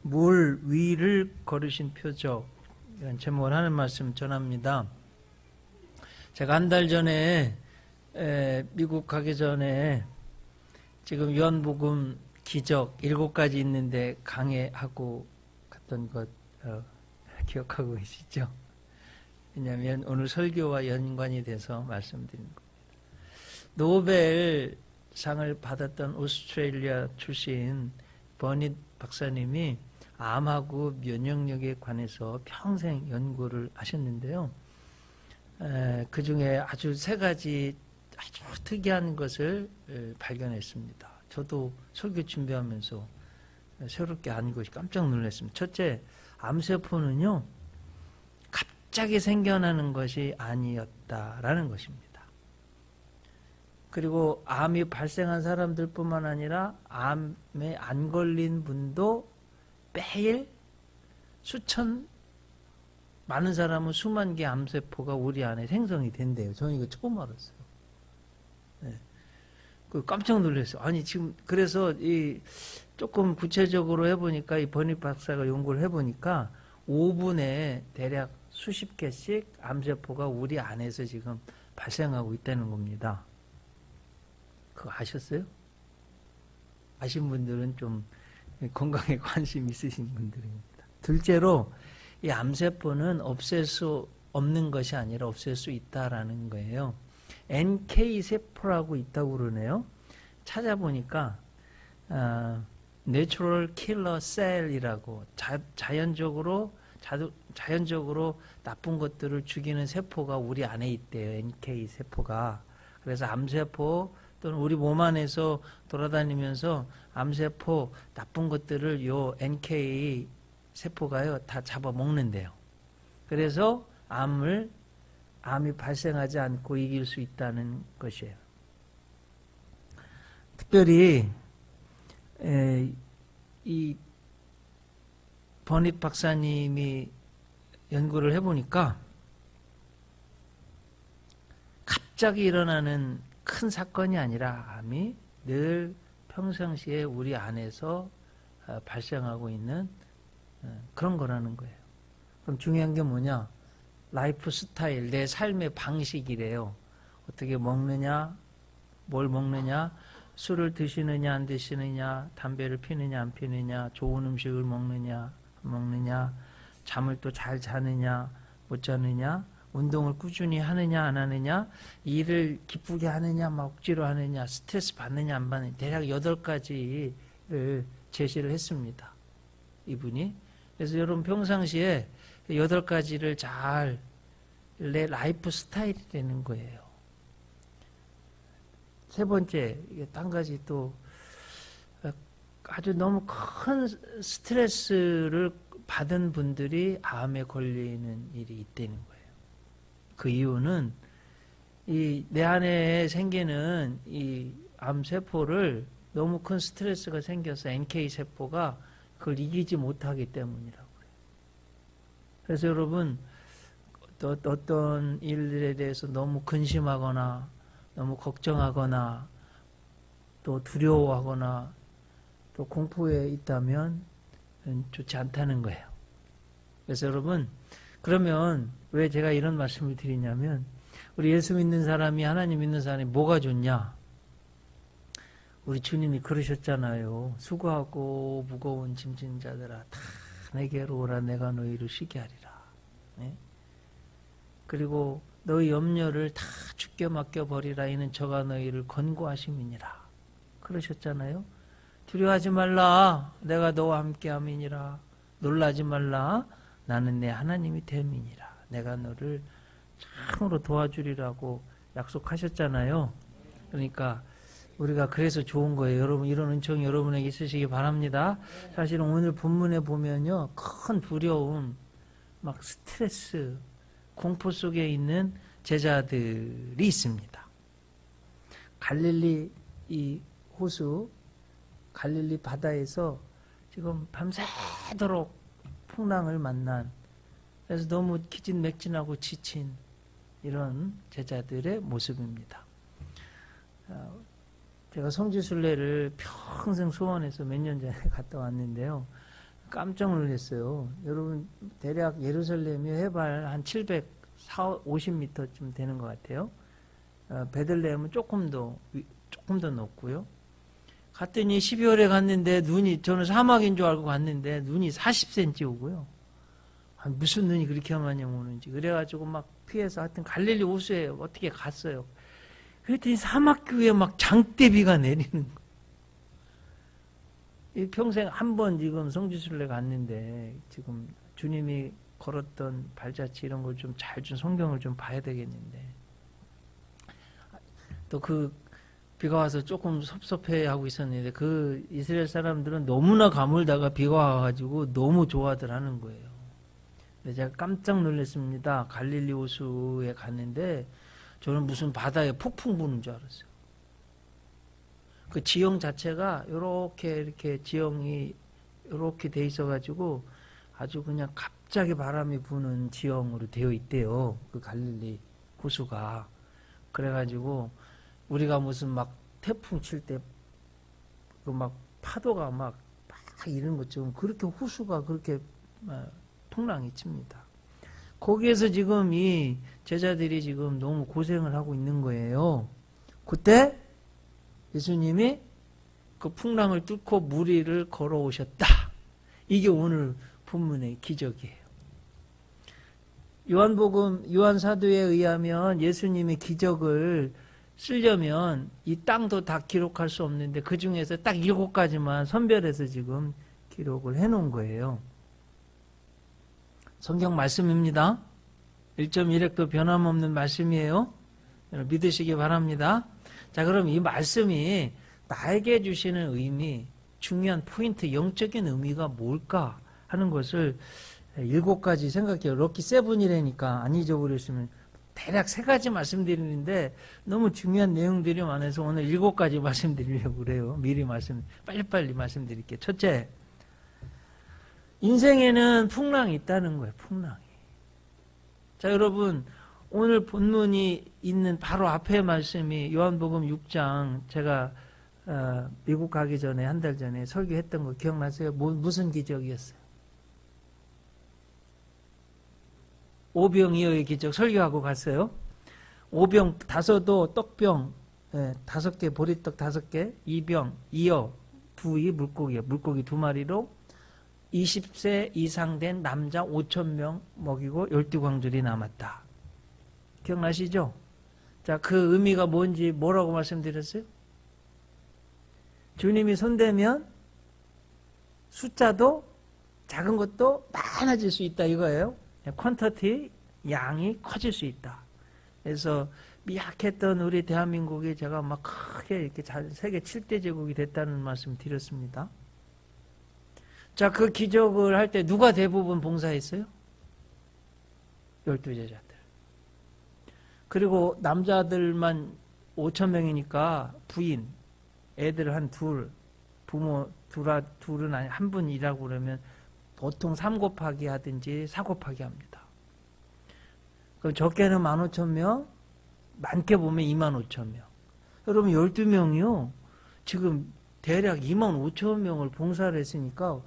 물 위를 걸으신 표적, 이런 제목을 하는 말씀 전합니다. 제가 한 달 전에 미국 가기 전에 지금 요한복음 기적 7가지 있는데 강해하고 갔던 것 기억하고 계시죠? 왜냐하면 오늘 설교와 연관이 돼서 말씀드리는 겁니다. 노벨상을 받았던 오스트레일리아 출신 버닛 박사님이 암하고 면역력에 관해서 평생 연구를 하셨는데요. 그 중에 아주 3가지 아주 특이한 것을 발견했습니다. 저도 설교 준비하면서 새롭게 안 것이 깜짝 놀랐습니다. 첫째, 암세포는요, 갑자기 생겨나는 것이 아니었다라는 것입니다. 그리고 암이 발생한 사람들뿐만 아니라 암에 안 걸린 분도 매일 많은 사람은 수만 개의 암세포가 우리 안에 생성이 된대요. 저는 이거 처음 알았어요. 네. 깜짝 놀랐어요. 아니, 지금, 그래서 조금 구체적으로 해보니까, 이 버닛 박사가 연구를 해보니까, 5분에 대략 수십 개씩 암세포가 우리 안에서 지금 발생하고 있다는 겁니다. 그거 아셨어요? 아신 분들은 좀 건강에 관심 있으신 분들입니다. 둘째로, 이 암세포는 없앨 수 없는 것이 아니라 없앨 수 있다라는 거예요. NK세포라고 있다고 그러네요. 찾아보니까 Natural Killer Cell이라고 자연적으로 나쁜 것들을 죽이는 세포가 우리 안에 있대요. NK세포가. 그래서 암세포 또는 우리 몸 안에서 돌아다니면서 암세포 나쁜 것들을 요 NK세포가요 다 잡아먹는데요. 그래서 암이 발생하지 않고 이길 수 있다는 것이에요. 특별히 이 버닛 박사님이 연구를 해보니까 갑자기 일어나는 큰 사건이 아니라 암이 늘 평상시에 우리 안에서 발생하고 있는 그런 거라는 거예요. 그럼 중요한 게 뭐냐? 라이프 스타일, 내 삶의 방식이래요. 어떻게 먹느냐, 뭘 먹느냐, 술을 드시느냐, 안 드시느냐, 담배를 피느냐, 안 피느냐, 좋은 음식을 먹느냐, 안 먹느냐, 잠을 또 잘 자느냐, 못 자느냐, 운동을 꾸준히 하느냐, 안 하느냐, 일을 기쁘게 하느냐, 막 억지로 하느냐, 스트레스 받느냐, 안 받느냐, 대략 8가지를 제시를 했습니다. 이분이. 그래서 여러분 평상시에 8가지를 잘 내 라이프 스타일이 되는 거예요. 3번째, 이게 딴 가지 또 아주 너무 큰 스트레스를 받은 분들이 암에 걸리는 일이 있다는 거예요. 그 이유는 내 안에 생기는 이 암세포를 너무 큰 스트레스가 생겨서 NK세포가 그걸 이기지 못하기 때문이라고 그래요. 그래서 여러분 어떤 일들에 대해서 너무 근심하거나 너무 걱정하거나 또 두려워하거나 또 공포에 있다면 좋지 않다는 거예요. 그래서 여러분, 그러면 왜 제가 이런 말씀을 드리냐면, 우리 예수 믿는 사람이, 하나님 믿는 사람이 뭐가 좋냐? 우리 주님이 그러셨잖아요. 수고하고 무거운 짐진 자들아 다 내게로 오라, 내가 너희를 쉬게 하리라. 네? 그리고 너희 염려를 다 주께 맡겨버리라, 이는 저가 너희를 권고하심이니라. 그러셨잖아요. 두려워하지 말라, 내가 너와 함께함이니라. 놀라지 말라, 나는 내 하나님이 됨이니라. 내가 너를 참으로 도와주리라고 약속하셨잖아요. 그러니까 우리가 그래서 좋은 거예요. 여러분, 이런 은총이 여러분에게 있으시기 바랍니다. 사실은 오늘 본문에 보면요, 큰 두려움, 막 스트레스, 공포 속에 있는 제자들이 있습니다. 갈릴리 이 호수, 갈릴리 바다에서 지금 밤새도록 풍랑을 만난, 그래서 너무 기진맥진하고 지친 이런 제자들의 모습입니다. 제가 성지순례를 평생 소원해서 몇 년 전에 갔다 왔는데요. 깜짝 놀랐어요. 여러분, 대략 예루살렘이 해발 한 750m쯤 되는 것 같아요. 베들레헴은 조금 더 높고요. 갔더니 12월에 갔는데 저는 사막인 줄 알고 갔는데 눈이 40cm 오고요. 무슨 눈이 그렇게 많이 오는지. 그래가지고 막 피해서 하여튼 갈릴리 호수에 어떻게 갔어요. 그랬더니 사막교에 막 장대비가 내리는 거예요. 평생 한 번 지금 성지순례 갔는데 지금 주님이 걸었던 발자취 이런 걸 좀 잘 좀 성경을 좀 봐야 되겠는데 또 그 비가 와서 조금 섭섭해하고 있었는데 그 이스라엘 사람들은 너무나 가물다가 비가 와가지고 너무 좋아들 하는 거예요. 제가 깜짝 놀랐습니다. 갈릴리 호수에 갔는데 저는 무슨 바다에 폭풍 부는 줄 알았어요. 그 지형 자체가 이렇게 지형이 이렇게 돼 있어가지고 아주 그냥 갑자기 바람이 부는 지형으로 되어 있대요. 그 갈릴리 호수가. 그래가지고 우리가 무슨 막 태풍 칠 때 그 막 파도가 막 이런 것처럼 그렇게 호수가 그렇게 풍랑이 칩니다. 거기에서 지금 이 제자들이 지금 너무 고생을 하고 있는 거예요. 그때 예수님이 그 풍랑을 뚫고 물 위를 걸어오셨다. 이게 오늘 본문의 기적이에요. 요한 사도에 의하면 예수님의 기적을 쓰려면 이 땅도 다 기록할 수 없는데 그 중에서 딱 7가지만 선별해서 지금 기록을 해놓은 거예요. 성경 말씀입니다. 1.1획도 변함없는 말씀이에요. 믿으시기 바랍니다. 자, 그럼 이 말씀이 나에게 주시는 의미, 중요한 포인트, 영적인 의미가 뭘까 하는 것을 7가지 생각해요. 럭키 세븐이라니까 안 잊어버렸으면 대략 3가지 말씀드리는데 너무 중요한 내용들이 많아서 오늘 7가지 말씀드리려고 그래요. 미리 빨리빨리 말씀드릴게요. 첫째, 인생에는 풍랑이 있다는 거예요. 풍랑이. 자, 여러분, 오늘 본문이 있는 바로 앞에 말씀이 요한복음 6장 제가 미국 가기 전에 한 달 전에 설교했던 거 기억나세요? 무슨 기적이었어요? 오병이어의 기적 설교하고 갔어요. 오병 5도 떡병 5개 보리떡 5개 2병 2어 2이 물고기 2마리로 20세 이상 된 남자 5,000명 먹이고 12광줄이 남았다. 기억나시죠? 자, 그 의미가 뭔지 뭐라고 말씀드렸어요? 주님이 손대면 숫자도 작은 것도 많아질 수 있다 이거예요. 퀀터티, 양이 커질 수 있다. 그래서 미약했던 우리 대한민국이 제가 막 크게 이렇게 세계 7대 제국이 됐다는 말씀 드렸습니다. 자, 그 기적을 할 때 누가 대부분 봉사했어요? 12제자들. 그리고 남자들만 5,000명이니까 부인, 애들 한 둘, 부모 둘은 아니 한 분이라고 그러면 보통 3 곱하기 하든지 4 곱하기 합니다. 그럼 적게는 15,000명, 많게 보면 25,000명. 여러분 12명이요. 지금 대략 25,000명을 봉사를 했으니까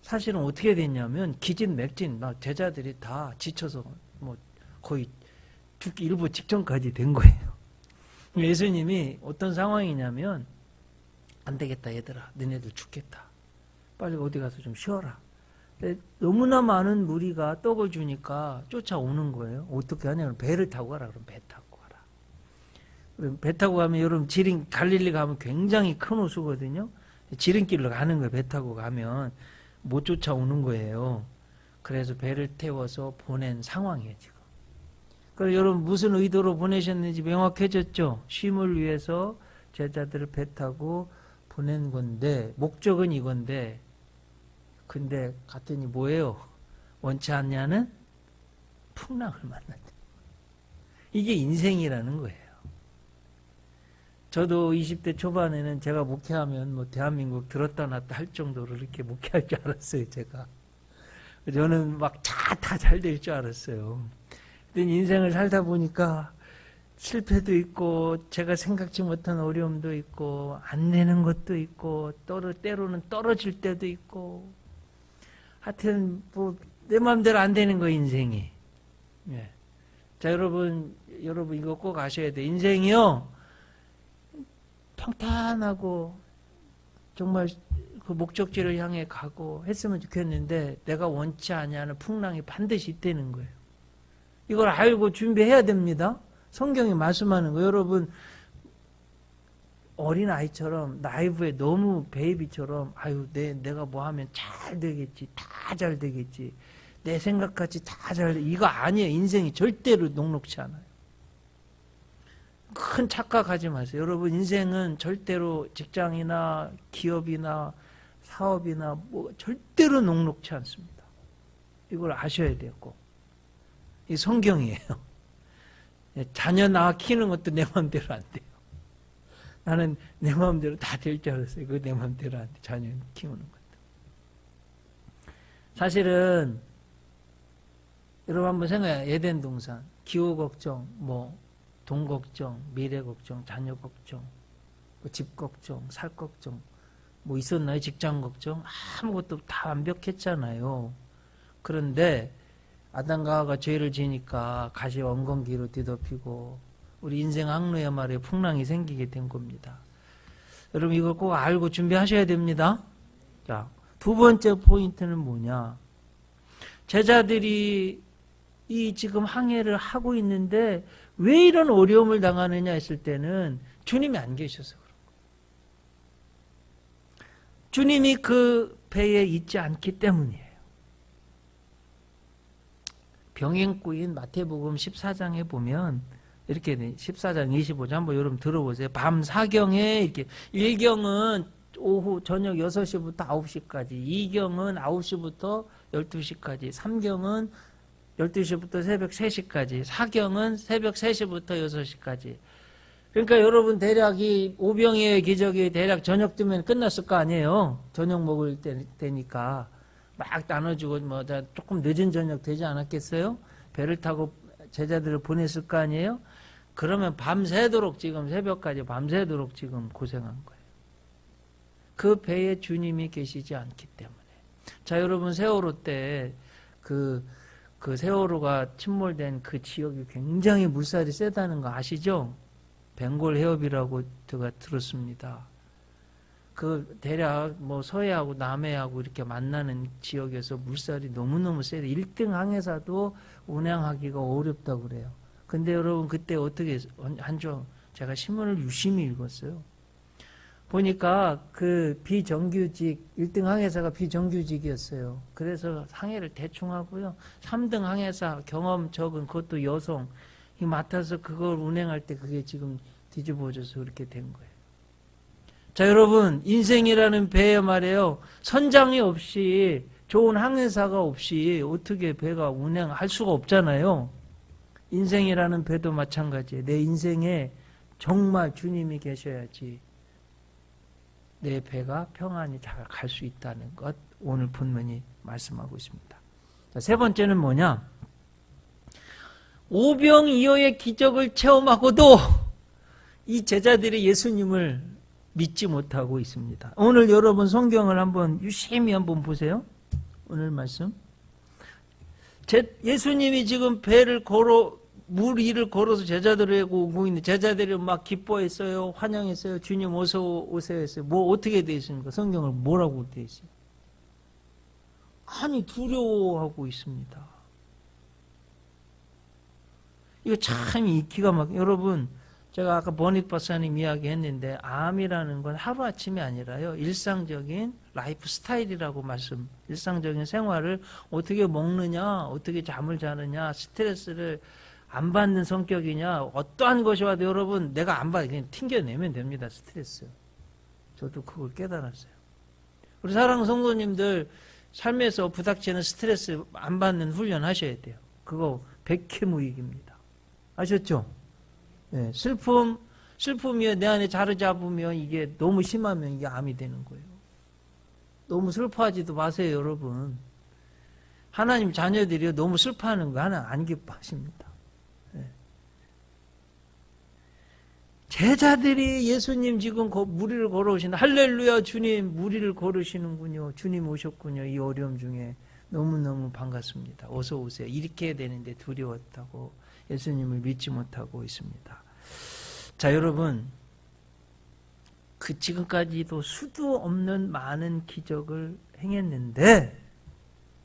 사실은 어떻게 됐냐면 기진맥진 막 제자들이 다 지쳐서 뭐 거의 죽기 일부 직전까지 된 거예요. 예수님이 어떤 상황이냐면 안 되겠다 얘들아, 너네들 죽겠다. 빨리 어디 가서 좀 쉬어라. 너무나 많은 무리가 떡을 주니까 쫓아오는 거예요. 어떻게 하냐면 배를 타고 가라. 그럼 배 타고 가라. 그럼 배 타고 가면 여러분 갈릴리 가면 굉장히 큰 호수거든요. 지름길로 가는 거예요. 배 타고 가면 못 쫓아오는 거예요. 그래서 배를 태워서 보낸 상황이에요 지금. 그래서 여러분 무슨 의도로 보내셨는지 명확해졌죠. 쉼을 위해서 제자들을 배 타고 보낸 건데 목적은 이건데 근데 갔더니 뭐예요? 원치 않냐는 풍랑을 만났다. 이게 인생이라는 거예요. 저도 20대 초반에는 제가 목회하면 뭐 대한민국 들었다 놨다 할 정도로 이렇게 목회할 줄 알았어요, 제가. 저는 막 다 잘 될 줄 알았어요. 근데 인생을 살다 보니까 실패도 있고 제가 생각지 못한 어려움도 있고 안 되는 것도 있고 때로는 떨어질 때도 있고 하여튼 뭐 내 마음대로 안 되는 거 인생이. 예. 자, 여러분 이거 꼭 아셔야 돼. 인생이요 평탄하고 정말 그 목적지를 향해 가고 했으면 좋겠는데 내가 원치 않냐는 풍랑이 반드시 있다는 거예요. 이걸 알고 준비해야 됩니다. 성경이 말씀하는 거. 여러분 어린아이처럼 나이브에 너무 베이비처럼 아유 내가 뭐 하면 잘 되겠지, 다 잘 되겠지, 내 생각같이 다 잘, 이거 아니에요. 인생이 절대로 녹록치 않아요. 큰 착각하지 마세요. 여러분 인생은 절대로 직장이나 기업이나 사업이나 뭐 절대로 녹록치 않습니다. 이걸 아셔야 돼요. 꼭. 이 성경이에요. 자녀 낳아 키우는 것도 내 마음대로 안 돼요. 나는 내 마음대로 다 될 줄 알았어요. 그거 내 마음대로 안 돼. 자녀 키우는 것도. 사실은 여러분 한번 생각해요. 에덴 동산, 기후 걱정, 뭐 돈 걱정, 미래 걱정, 자녀 걱정, 뭐 집 걱정, 살 걱정, 뭐 있었나요? 직장 걱정? 아무것도 다 완벽했잖아요. 그런데 아담과 하와가 죄를 지니까 가시 원건기로 뒤덮이고 우리 인생 항로에 말에 풍랑이 생기게 된 겁니다. 여러분 이걸 꼭 알고 준비하셔야 됩니다. 자, 두 번째 포인트는 뭐냐? 제자들이 이 지금 항해를 하고 있는데 왜 이런 어려움을 당하느냐 했을 때는 주님이 안 계셔서 그런 거예요. 주님이 그 배에 있지 않기 때문이에요. 병행구인 마태복음 14장에 보면 이렇게 14장 25절 한번 여러분 들어보세요. 밤 4경에 이렇게 1경은 오후 저녁 6시부터 9시까지, 2경은 9시부터 12시까지, 3경은 12시부터 새벽 3시까지, 4경은 새벽 3시부터 6시까지. 그러니까 여러분 대략 이 오병이의 기적이 대략 저녁 되면 끝났을 거 아니에요. 저녁 먹을 때니까 막 나눠주고 뭐 조금 늦은 저녁 되지 않았겠어요? 배를 타고 제자들을 보냈을 거 아니에요? 그러면 밤새도록 지금 새벽까지 밤새도록 지금 고생한 거예요. 그 배에 주님이 계시지 않기 때문에. 자, 여러분 세월호 때 그 세월호가 침몰된 그 지역이 굉장히 물살이 세다는 거 아시죠? 벵골 해협이라고 제가 들었습니다. 그 대략 뭐 서해하고 남해하고 이렇게 만나는 지역에서 물살이 너무너무 세요. 1등 항해사도 운항하기가 어렵다고 그래요. 근데 여러분 그때 어떻게 한주 제가 신문을 유심히 읽었어요. 보니까 그 비정규직 1등 항해사가 비정규직이었어요. 그래서 항해를 대충 하고요. 3등 항해사 경험 적은 그것도 여성이 맡아서 그걸 운행할 때 그게 지금 뒤집어져서 그렇게 된 거예요. 자, 여러분 인생이라는 배에 말이에요. 선장이 없이 좋은 항해사가 없이 어떻게 배가 운행할 수가 없잖아요. 인생이라는 배도 마찬가지예요. 내 인생에 정말 주님이 계셔야지 내 배가 평안히 잘 갈 수 있다는 것 오늘 본문이 말씀하고 있습니다. 자, 세 번째는 뭐냐? 오병이어의 기적을 체험하고도 이 제자들이 예수님을 믿지 못하고 있습니다. 오늘 여러분 성경을 한번 유심히 한번 보세요. 오늘 말씀. 예수님이 지금 물 위를 걸어서 제자들에게 오고 있는데 제자들이 막 기뻐했어요. 환영했어요. 주님 어서 오세요 했어요. 뭐 어떻게 되어 있습니까? 성경을 뭐라고 되어 있어요? 아니 두려워하고 있습니다. 이거 참 기가 막 여러분 제가 아까 버닛 박사님 이야기했는데 암이라는 건 하루아침이 아니라요. 일상적인 라이프 스타일이라고 일상적인 생활을 어떻게 먹느냐, 어떻게 잠을 자느냐, 스트레스를 안 받는 성격이냐, 어떠한 것이 와도 여러분 내가 안 받아 그냥 튕겨내면 됩니다. 스트레스. 저도 그걸 깨달았어요. 우리 사랑하는 성도님들 삶에서 부닥치는 스트레스 안 받는 훈련 하셔야 돼요. 그거 백해무익입니다. 아셨죠? 네, 슬픔이 내 안에 자리 잡으면 이게 너무 심하면 이게 암이 되는 거예요. 너무 슬퍼하지도 마세요, 여러분. 하나님 자녀들이 너무 슬퍼하는 거 하나 안 기뻐하십니다. 네. 제자들이 예수님 지금 물 위를 걸어오신다. 할렐루야 주님 물 위를 걸으시는군요. 주님 오셨군요. 이 어려움 중에. 너무너무 반갑습니다. 어서 오세요. 이렇게 해야 되는데 두려웠다고 예수님을 믿지 못하고 있습니다. 자, 여러분, 그 지금까지도 수도 없는 많은 기적을 행했는데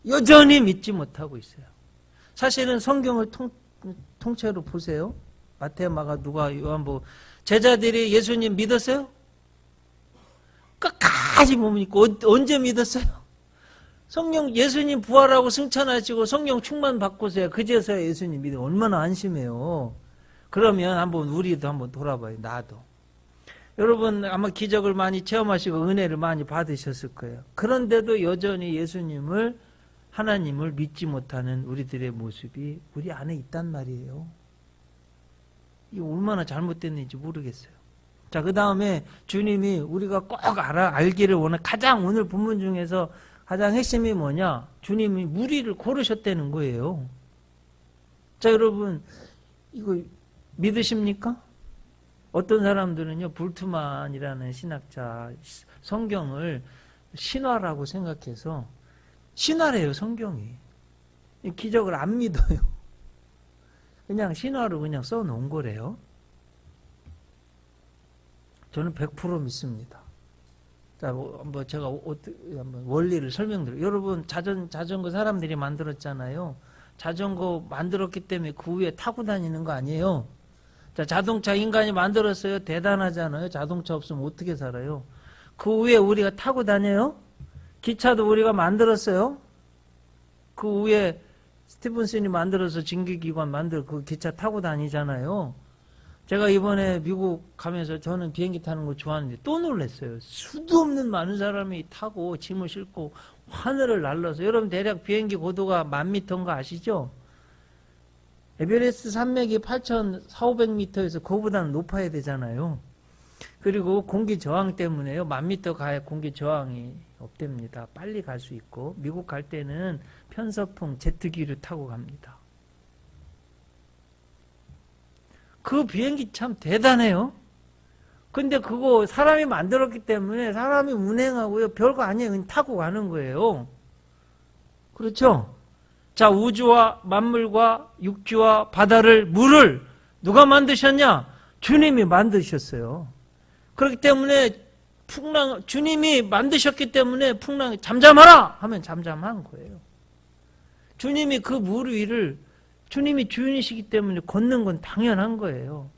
여전히 믿지 못하고 있어요. 사실은 성경을 통째로 보세요. 마태오, 마가, 누가, 요한복음. 제자들이 예수님 믿었어요? 끝까지 못 믿고 언제 믿었어요? 성령 예수님 부활하고 승천하시고 성령 충만 받고서야 그제서야 예수님 믿어. 얼마나 안심해요. 그러면 한번 우리도 한번 돌아봐요. 나도. 여러분 아마 기적을 많이 체험하시고 은혜를 많이 받으셨을 거예요. 그런데도 여전히 예수님을, 하나님을 믿지 못하는 우리들의 모습이 우리 안에 있단 말이에요. 이게 얼마나 잘못됐는지 모르겠어요. 자, 그 다음에 주님이 우리가 꼭 알기를 원하는 가장 오늘 본문 중에서 가장 핵심이 뭐냐? 주님이 무리를 고르셨다는 거예요. 자, 여러분 이거 믿으십니까? 어떤 사람들은요, 불트만이라는 신학자 성경을 신화라고 생각해서 신화래요, 성경이. 기적을 안 믿어요. 그냥 신화로 그냥 써놓은 거래요. 저는 100% 믿습니다. 자, 뭐 제가 한번 원리를 설명드려요. 여러분 자전거 사람들이 만들었잖아요. 자전거 만들었기 때문에 그 위에 타고 다니는 거 아니에요. 자, 자동차 인간이 만들었어요. 대단하잖아요. 자동차 없으면 어떻게 살아요? 그 위에 우리가 타고 다녀요. 기차도 우리가 만들었어요. 그 위에 스티븐슨이 만들어서 증기기관 만들어 그 기차 타고 다니잖아요. 제가 이번에 미국 가면서 저는 비행기 타는 거 좋아하는데 또 놀랐어요. 수도 없는 많은 사람이 타고 짐을 싣고 하늘을 날라서. 여러분 대략 비행기 고도가 10,000m인 거 아시죠? 에베레스트 산맥이 8,400~500m에서 그거보다는 높아야 되잖아요. 그리고 공기 저항 때문에요. 10,000m 가야 공기 저항이 없답니다. 빨리 갈 수 있고. 미국 갈 때는 편서풍 제트기를 타고 갑니다. 그 비행기 참 대단해요. 근데 그거 사람이 만들었기 때문에 사람이 운행하고요. 별거 아니에요. 그냥 타고 가는 거예요. 그렇죠? 자, 우주와 만물과 육지와 바다를, 물을 누가 만드셨냐? 주님이 만드셨어요. 그렇기 때문에 주님이 만드셨기 때문에 풍랑이 잠잠하라 하면 잠잠한 거예요. 주님이 그 물 위를 주님이 주인이시기 때문에 걷는 건 당연한 거예요.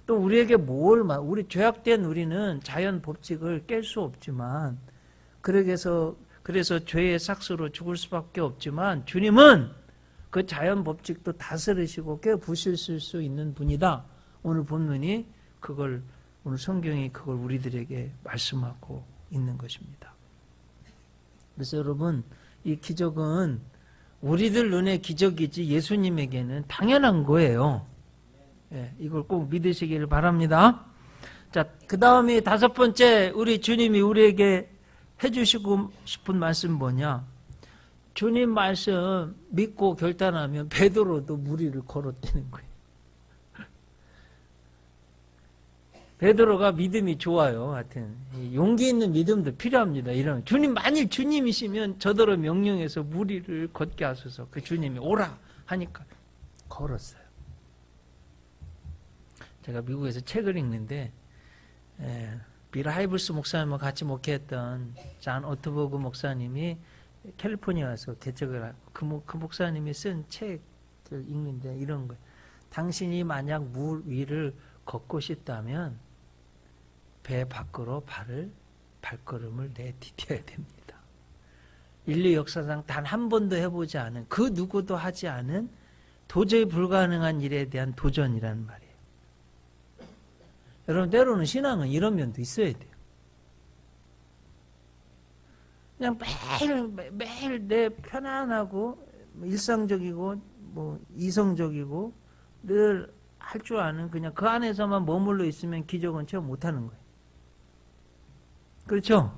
또 우리에게 우리 죄악된 우리는 자연 법칙을 깰 수 없지만, 그래서 죄의 삭스로 죽을 수밖에 없지만, 주님은 그 자연 법칙도 다스리시고 깨부수실 수 있는 분이다. 오늘 본문이 오늘 성경이 그걸 우리들에게 말씀하고 있는 것입니다. 그래서 여러분, 이 기적은 우리들 눈에 기적이지 예수님에게는 당연한 거예요. 예, 이걸 꼭 믿으시기를 바랍니다. 자, 그 다음에 5번째 우리 주님이 우리에게 해주시고 싶은 말씀 뭐냐? 주님 말씀 믿고 결단하면 베드로도 무리를 걸었다는 거예요. 베드로가 믿음이 좋아요. 하여튼 용기 있는 믿음도 필요합니다. 이런 만일 주님이시면 저더러 명령해서 무리를 걷게 하소서. 그 주님이 오라 하니까 걸었어요. 제가 미국에서 책을 읽는데 빌 하이블스 목사님과 같이 목회했던 잔 오트버그 목사님이 캘리포니아 와서 개척을 하고 그 목사님이 쓴 책을 읽는데 이런 거예요. 당신이 만약 물 위를 걷고 싶다면 배 밖으로 발걸음을 내디뎌야 됩니다. 인류 역사상 단 한 번도 해보지 않은, 그 누구도 하지 않은 도저히 불가능한 일에 대한 도전이라는 말이에요. 여러분, 때로는 신앙은 이런 면도 있어야 돼요. 그냥 매일 내 편안하고 일상적이고 이성적이고 늘 할 줄 아는, 그냥 그 안에서만 머물러 있으면 기적은 체험 못하는 거예요. 그렇죠?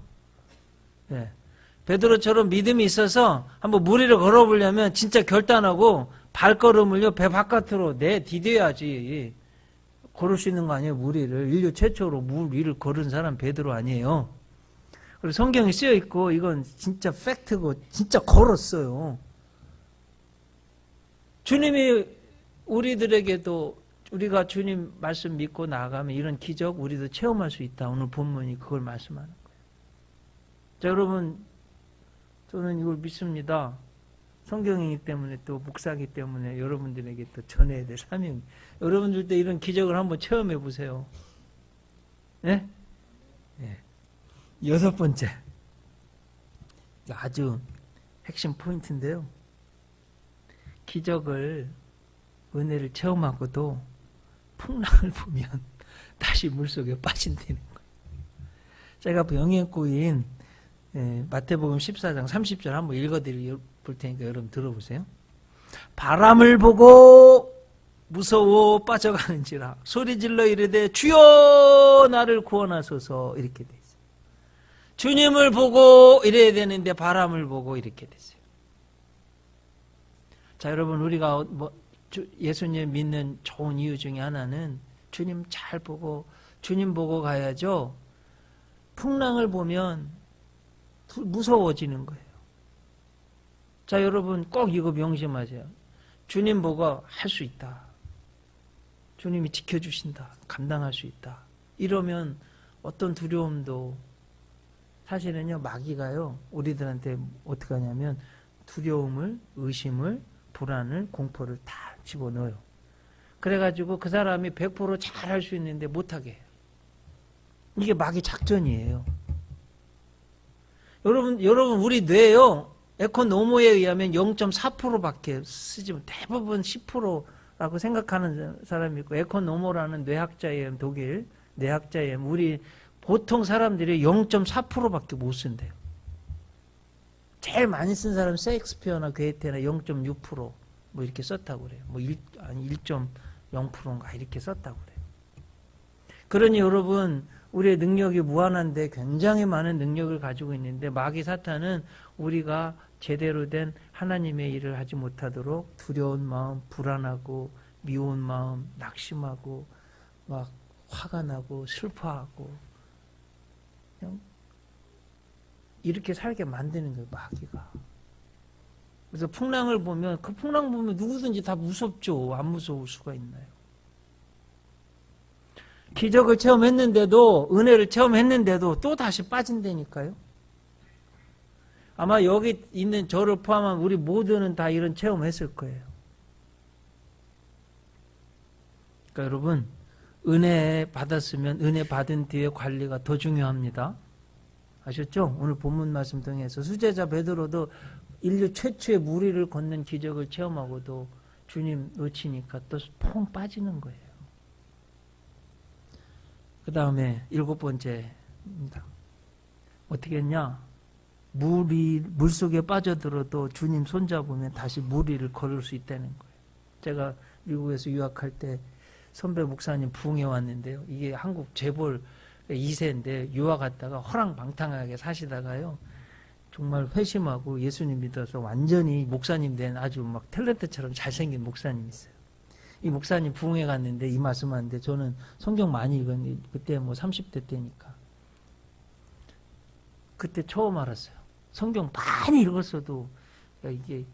네. 베드로처럼 믿음이 있어서 한번 무리를 걸어보려면 진짜 결단하고 발걸음을요 배 바깥으로 내디뎌야지 걸을 수 있는 거 아니에요. 무리를 인류 최초로 물 위를 걸은 사람 베드로 아니에요. 그리고 성경에 쓰여 있고 이건 진짜 팩트고 진짜 걸었어요. 주님이 우리들에게도 우리가 주님 말씀 믿고 나아가면 이런 기적 우리도 체험할 수 있다. 오늘 본문이 그걸 말씀하는 거예요. 자, 여러분, 저는 이걸 믿습니다. 성경이기 때문에 또 목사이기 때문에 여러분들에게 또 전해야 될 사명이. 여러분들도 이런 기적을 한번 체험해 보세요. 네? 네. 6번째. 아주 핵심 포인트인데요. 기적을, 은혜를 체험하고도 풍랑을 보면 다시 물속에 빠진다는 거예요. 제가 영행고인 마태복음 14장 30절 한번 읽어드릴 테니까 여러분 들어보세요. 바람을 보고 무서워 빠져가는지라 소리질러 이르되 주여 나를 구원하소서 이렇게 돼 있어요. 주님을 보고 이래야 되는데 바람을 보고 이렇게 됐어요. 자, 여러분, 우리가 예수님 믿는 좋은 이유 중에 하나는 주님 잘 보고 주님 보고 가야죠. 풍랑을 보면 무서워지는 거예요. 자, 여러분 꼭 이거 명심하세요. 주님 보고 할 수 있다. 주님이 지켜주신다. 감당할 수 있다. 이러면 어떤 두려움도 사실은요, 마귀가요, 우리들한테 어떻게 하냐면 두려움을, 의심을, 불안을, 공포를 다 집어넣어요. 그래가지고 그 사람이 100% 잘 할 수 있는데 못하게 해요. 이게 마귀 작전이에요. 여러분 우리 뇌요, 에코노모에 의하면 0.4%밖에 쓰지 못, 대부분 10%라고 생각하는 사람이 있고, 에코노모라는 뇌학자의 독일 뇌학자의 우리 보통 사람들이 0.4%밖에 못 쓴대요. 제일 많이 쓴 사람 셰익스피어나 괴테나 0.6% 뭐 이렇게 썼다고 그래요. 뭐 1.0%인가 이렇게 썼다고 그래요. 그러니 여러분, 우리의 능력이 무한한데 굉장히 많은 능력을 가지고 있는데 마귀 사탄은 우리가 제대로 된 하나님의 일을 하지 못하도록 두려운 마음, 불안하고 미운 마음, 낙심하고 막 화가 나고 슬퍼하고 그냥 이렇게 살게 만드는 거예요, 마귀가. 그래서 풍랑을 보면, 그 풍랑 보면 누구든지 다 무섭죠. 안 무서울 수가 있나요? 기적을 체험했는데도, 은혜를 체험했는데도 또 다시 빠진다니까요. 아마 여기 있는 저를 포함한 우리 모두는 다 이런 체험했을 거예요. 그러니까 여러분, 은혜 받았으면 은혜 받은 뒤에 관리가 더 중요합니다. 아셨죠? 오늘 본문 말씀 통해서 수제자 베드로도 인류 최초의 무리를 걷는 기적을 체험하고도 주님 놓치니까 또 펑 빠지는 거예요. 그 다음에 7번째입니다. 어떻게 했냐? 물속에 빠져들어도 주님 손잡으면 다시 물 위를 걸을 수 있다는 거예요. 제가 미국에서 유학할 때 선배 목사님 부흥회 왔는데요. 이게 한국 재벌 2세인데 유학 갔다가 허랑방탕하게 사시다가요. 정말 회심하고 예수님 믿어서 완전히 목사님 된 아주 막 탤런트처럼 잘생긴 목사님이 있어요. 이 목사님 부흥회 갔는데 이 말씀하는데 저는 성경 많이 읽었는데 그때 뭐 30대 때니까 그때 처음 알았어요. 성경 많이 읽었어도 이게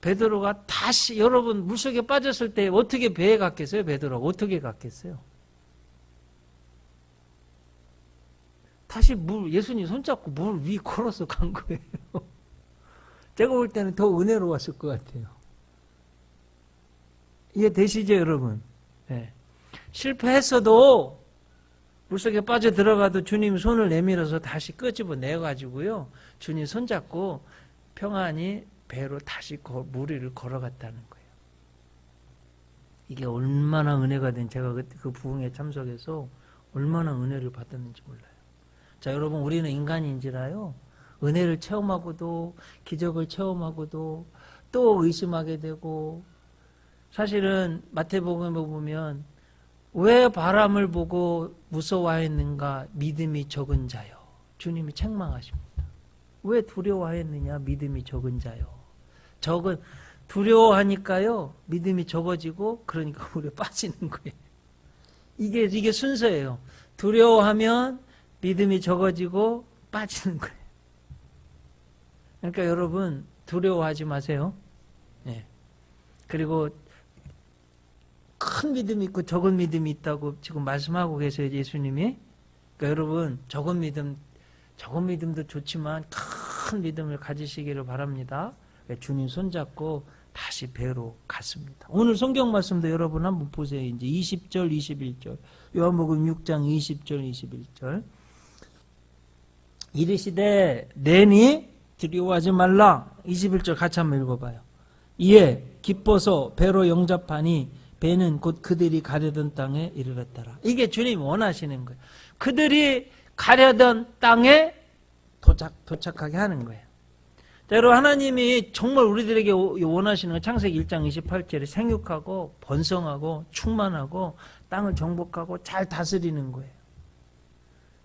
베드로가 다시 여러분 물속에 빠졌을 때 어떻게 배에 갔겠어요? 베드로가 어떻게 갔겠어요? 다시 예수님 손잡고 물 위 걸어서 간 거예요. 제가 볼 때는 더 은혜로웠을 것 같아요. 이해 되시죠, 여러분? 네. 실패했어도 물속에 빠져 들어가도 주님 손을 내밀어서 다시 끄집어 내가지고요. 주님 손잡고 평안히 배로 다시 물 위를 걸어갔다는 거예요. 이게 얼마나 은혜가 된, 제가 그 부흥에 참석해서 얼마나 은혜를 받았는지 몰라요. 자, 여러분, 우리는 인간인지라요, 은혜를 체험하고도, 기적을 체험하고도, 또 의심하게 되고, 사실은 마태복음에 보면, 왜 바람을 보고 무서워했는가? 믿음이 적은 자요. 주님이 책망하십니다. 왜 두려워했느냐? 믿음이 적은 자요. 두려워하니까요, 믿음이 적어지고, 그러니까 물에 빠지는 거예요. 이게 순서예요. 두려워하면 믿음이 적어지고 빠지는 거예요. 그러니까 여러분 두려워하지 마세요. 예. 그리고 큰 믿음이 있고 적은 믿음이 있다고 지금 말씀하고 계세요, 예수님이. 그러니까 여러분 적은 믿음도 좋지만 큰 믿음을 가지시기를 바랍니다. 주님 손잡고 다시 배로 갔습니다. 오늘 성경 말씀도 여러분 한번 보세요. 이제 20절, 21절. 요한복음 6장 20절, 21절. 이르시되 내니 두려워하지 말라. 21절 같이 한번 읽어봐요. 이에 기뻐서 배로 영접하니 배는 곧 그들이 가려던 땅에 이르렀더라. 이게 주님이 원하시는 거예요. 그들이 가려던 땅에 도착하게 하는 거예요. 여러분 하나님이 정말 우리들에게 원하시는 건 창세기 1장 28절에 생육하고 번성하고 충만하고 땅을 정복하고 잘 다스리는 거예요.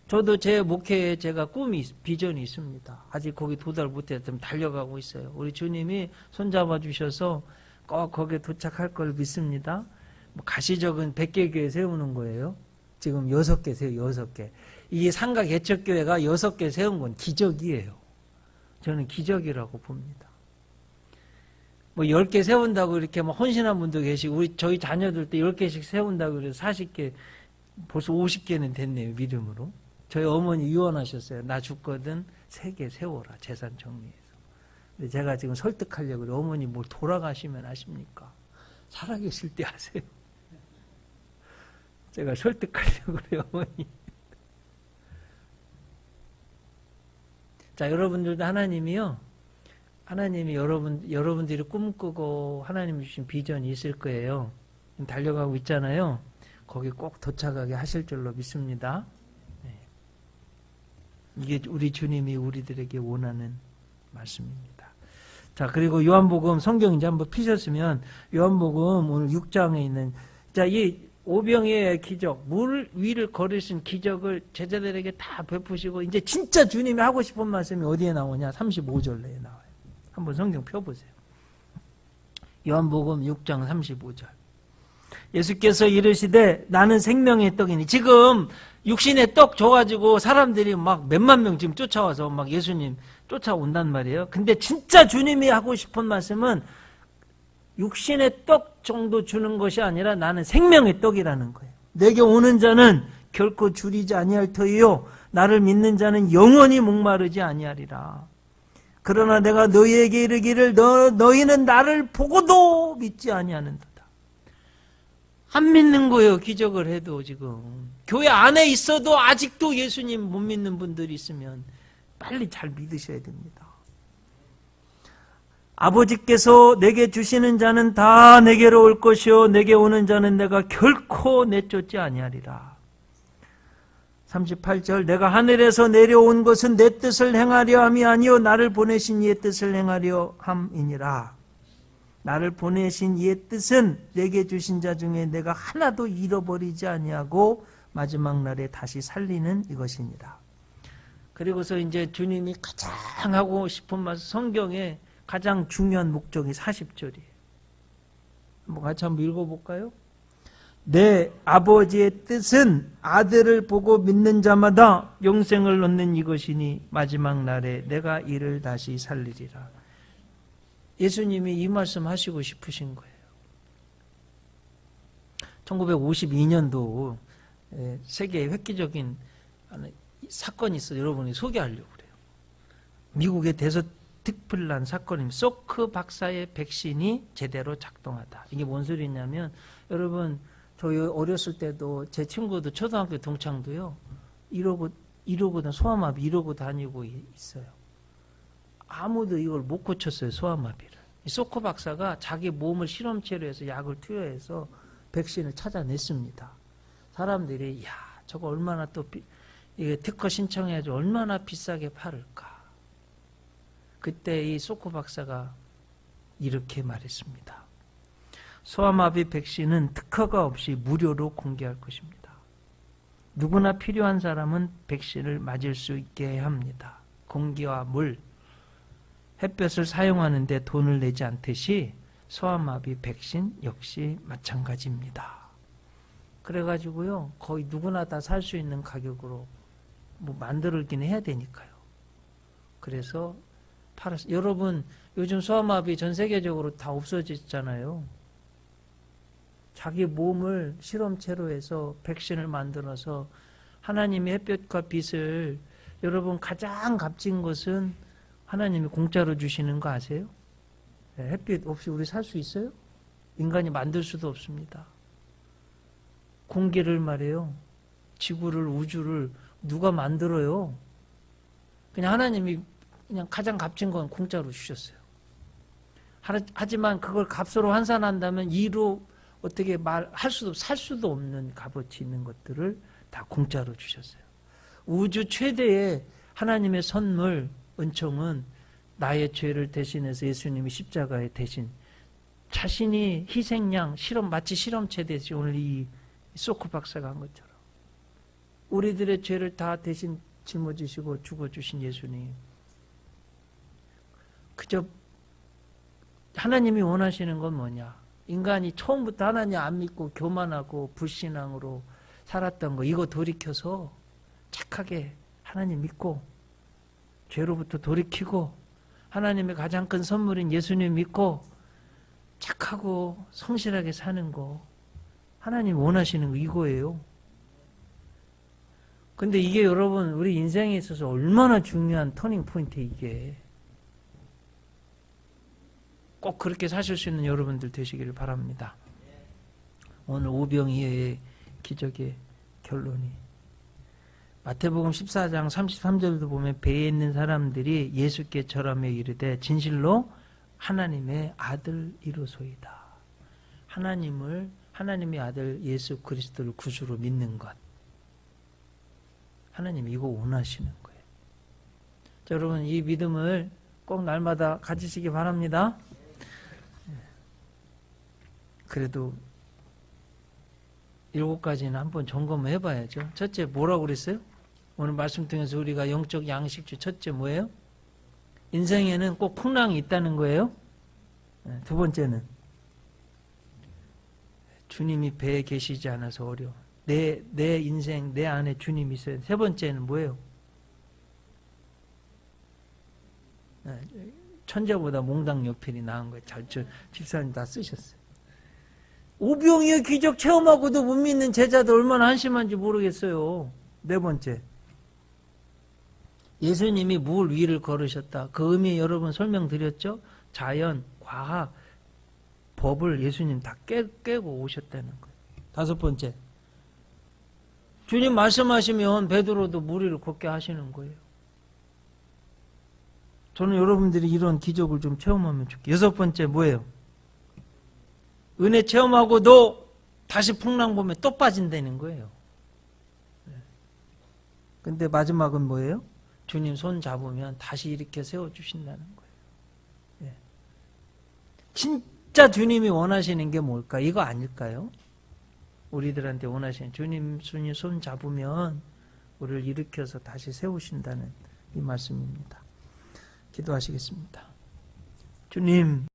저도 제 목회에 제가 비전이 있습니다. 아직 거기 도달 못했지만 달려가고 있어요. 우리 주님이 손잡아 주셔서 꼭 거기에 도착할 걸 믿습니다. 가시적은 100개 교회 세우는 거예요. 지금 6개 세워요. 6개. 이 상가 개척교회가 6개 세운 건 기적이에요. 저는 기적이라고 봅니다. 10개 세운다고 이렇게 헌신한 분도 계시고, 저희 자녀들 때 10개씩 세운다고 그래서 40개, 벌써 50개는 됐네요, 믿음으로. 저희 어머니 유언하셨어요. 나 죽거든 3개 세워라, 재산 정리해서. 근데 제가 지금 설득하려고 그래요. 어머니 뭘 돌아가시면 아십니까? 살아계실 때 하세요. 제가 설득하려고 그래요, 어머니. 자, 여러분들도 하나님이 여러분들이 꿈꾸고 하나님이 주신 비전이 있을 거예요. 달려가고 있잖아요. 거기 꼭 도착하게 하실 줄로 믿습니다. 네. 이게 우리 주님이 우리들에게 원하는 말씀입니다. 자, 그리고 요한복음 성경 이제 한번 피셨으면 요한복음 오늘 6장에 있는, 자, 이 오병이의 기적, 물 위를 걸으신 기적을 제자들에게 다 베푸시고, 이제 진짜 주님이 하고 싶은 말씀이 어디에 나오냐? 35절에 나와요. 한번 성경 펴보세요. 요한복음 6장 35절. 예수께서 이르시되 나는 생명의 떡이니. 지금 육신의 떡 줘가지고 사람들이 막 몇만 명 지금 쫓아와서 막 예수님 쫓아온단 말이에요. 근데 진짜 주님이 하고 싶은 말씀은 육신의 떡 정도 주는 것이 아니라 나는 생명의 떡이라는 거예요. 내게 오는 자는 결코 줄이지 아니할 터이요 나를 믿는 자는 영원히 목마르지 아니하리라. 그러나 내가 너희에게 이르기를 너희는 나를 보고도 믿지 아니하는도다. 안 믿는 거예요. 기적을 해도. 지금 교회 안에 있어도 아직도 예수님 못 믿는 분들이 있으면 빨리 잘 믿으셔야 됩니다. 아버지께서 내게 주시는 자는 다 내게로 올 것이요 내게 오는 자는 내가 결코 내쫓지 아니하리라. 38절. 내가 하늘에서 내려온 것은 내 뜻을 행하려 함이 아니요 나를 보내신 이의 뜻을 행하려 함이니라. 나를 보내신 이의 뜻은 내게 주신 자 중에 내가 하나도 잃어버리지 아니하고 마지막 날에 다시 살리는 이것이니라. 그리고서 이제 주님이 가장 하고 싶은 말씀, 성경에 가장 중요한 목적이 40절이에요. 같이 한번 읽어볼까요? 내 아버지의 뜻은 아들을 보고 믿는 자마다 영생을 얻는 이것이니 마지막 날에 내가 이를 다시 살리리라. 예수님이 이 말씀 하시고 싶으신 거예요. 1952년도 세계의 획기적인 사건이 있어요. 여러분이 소개하려고 그래요. 미국의 대서특필난 사건입니다. 소크 박사의 백신이 제대로 작동하다. 이게 뭔 소리냐면, 여러분 저희 어렸을 때도 제 친구도 초등학교 동창도요, 이러고 소아마비 이러고 다니고 있어요. 아무도 이걸 못 고쳤어요. 소아마비를. 소크 박사가 자기 몸을 실험체로 해서 약을 투여해서 백신을 찾아냈습니다. 사람들이 야 저거 얼마나 또 이게 특허 신청해가지고 얼마나 비싸게 팔을까. 그때 이 소크 박사가 이렇게 말했습니다. 소아마비 백신은 특허가 없이 무료로 공개할 것입니다. 누구나 필요한 사람은 백신을 맞을 수 있게 합니다. 공기와 물, 햇볕을 사용하는 데 돈을 내지 않듯이 소아마비 백신 역시 마찬가지입니다. 그래가지고요, 거의 누구나 다 살 수 있는 가격으로 만들긴 해야 되니까요. 그래서 팔았어요. 여러분, 요즘 소아마비 전 세계적으로 다 없어졌잖아요. 자기 몸을 실험체로 해서 백신을 만들어서 하나님의 햇볕과 빛을, 여러분 가장 값진 것은 하나님이 공짜로 주시는 거 아세요? 네, 햇빛 없이 우리 살 수 있어요? 인간이 만들 수도 없습니다. 공기를 말해요. 지구를, 우주를 누가 만들어요? 그냥 하나님이 그냥 가장 값진 건 공짜로 주셨어요. 하지만 그걸 값으로 환산한다면 이로 어떻게 말할 수도, 살 수도 없는 값어치 있는 것들을 다 공짜로 주셨어요. 우주 최대의 하나님의 선물, 은총은 나의 죄를 대신해서 예수님이 십자가에 대신 자신이 희생양, 마치 실험체 대신 오늘 이 소크 박사가 한 것처럼 우리들의 죄를 다 대신 짊어지시고 죽어주신 예수님. 그저 하나님이 원하시는 건 뭐냐? 인간이 처음부터 하나님 안 믿고 교만하고 불신앙으로 살았던 거, 이거 돌이켜서 착하게 하나님 믿고 죄로부터 돌이키고 하나님의 가장 큰 선물인 예수님 믿고 착하고 성실하게 사는 거, 하나님 원하시는 거 이거예요. 근데 이게 여러분 우리 인생에 있어서 얼마나 중요한 터닝 포인트, 이게. 꼭 그렇게 사실 수 있는 여러분들 되시기를 바랍니다. 오늘 오병이어의 기적의 결론이 마태복음 14장 33절도 보면 배에 있는 사람들이 예수께 절하며 이르되 진실로 하나님의 아들이로소이다. 하나님의 아들 예수 그리스도를 구주로 믿는 것. 하나님이 이거 원하시는 거예요. 자, 여러분 이 믿음을 꼭 날마다 가지시기 바랍니다. 그래도 7가지는 한번 점검을 해봐야죠. 첫째 뭐라고 그랬어요? 오늘 말씀 통해서 우리가 영적 양식주 첫째 뭐예요? 인생에는 꼭 풍랑이 있다는 거예요. 두 번째는 주님이 배에 계시지 않아서 어려워. 내 인생, 내 안에 주님이 있어요. 세 번째는 뭐예요? 천재보다 몽당 요필이 나은 거예요. 집사님 다 쓰셨어요. 오병이어 기적 체험하고도 못 믿는 제자들 얼마나 한심한지 모르겠어요. 네 번째, 예수님이 물 위를 걸으셨다. 그 의미 여러분 설명드렸죠? 자연, 과학, 법을 예수님 다 깨고 오셨다는 거예요. 다섯 번째, 주님 말씀하시면 베드로도 물 위를 걷게 하시는 거예요. 저는 여러분들이 이런 기적을 좀 체험하면 좋겠어요. 여섯 번째 뭐예요? 은혜 체험하고도 다시 풍랑 보면 또 빠진다는 거예요. 근데 마지막은 뭐예요? 주님 손 잡으면 다시 일으켜 세워주신다는 거예요. 진짜 주님이 원하시는 게 뭘까? 이거 아닐까요? 우리들한테 원하시는 주님 손 잡으면 우리를 일으켜서 다시 세우신다는 이 말씀입니다. 기도하시겠습니다. 주님,